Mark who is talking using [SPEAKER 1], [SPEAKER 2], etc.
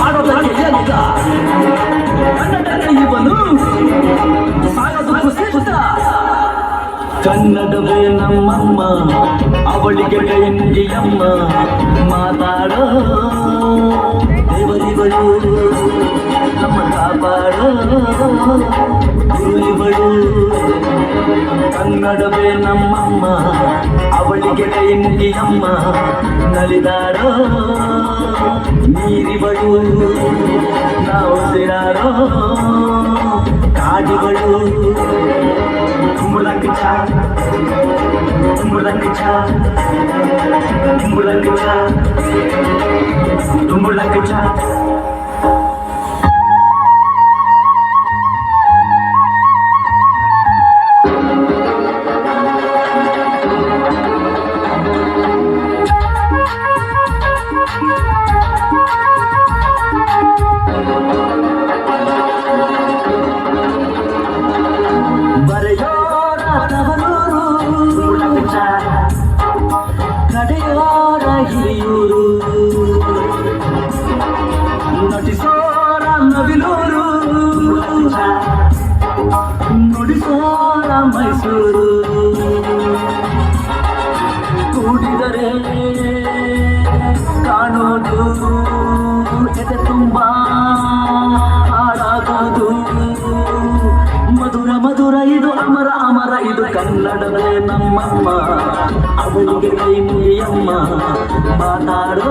[SPEAKER 1] ಆಡೋದಕ್ಕೆ ಏನಿಲ್ಲ ಕನ್ನಡಕ್ಕೆ ಇವನು ಸಾಯೋದಕ್ಕೂ ಸಿದ್ಧ ಕನ್ನಡವೇ ನಮ್ಮಮ್ಮ ಅವಳಿಗೆ ಕೈಂಗಿಯಮ್ಮ ಮಾತಾಡೋ ದೇವರಿಗಳು ನಮ್ಮ ಕಾಪಾಡೋ ಗುರುಗಳು ಕನ್ನಡವೇ ನಮ್ಮಮ್ಮ ಅವಳಿಗೆ ಕೈಂಗಿಯಮ್ಮ ನಲಿದಾಡೋ ನೀರಿಗಳು ನಾವು ಸಿರಾಡೋ ಕಾಡುಗಳು Mulangicha, Mulangicha, Mulangicha, Mulangicha. ನಡೆಯೋರ Hiriyur ನಟಿಸೋರ Navilur ನುಡಿಸೋರ Mysuru ಕೂಡಿದರೆ ಕಾಣೋದು ಎದೆ ತುಂಬ ಹಾಡಾಗೋದು ಮಧುರ ಮಧುರ ಇದು ಅಮರ ಅಮರ ಇದು ಕನ್ನಡವೇ ನಮ್ಮಮ್ಮ ಅವಳಿಗೆ ಕೈ ಮುಗಿಯಮ್ಮ ಮಾತಾಡೋ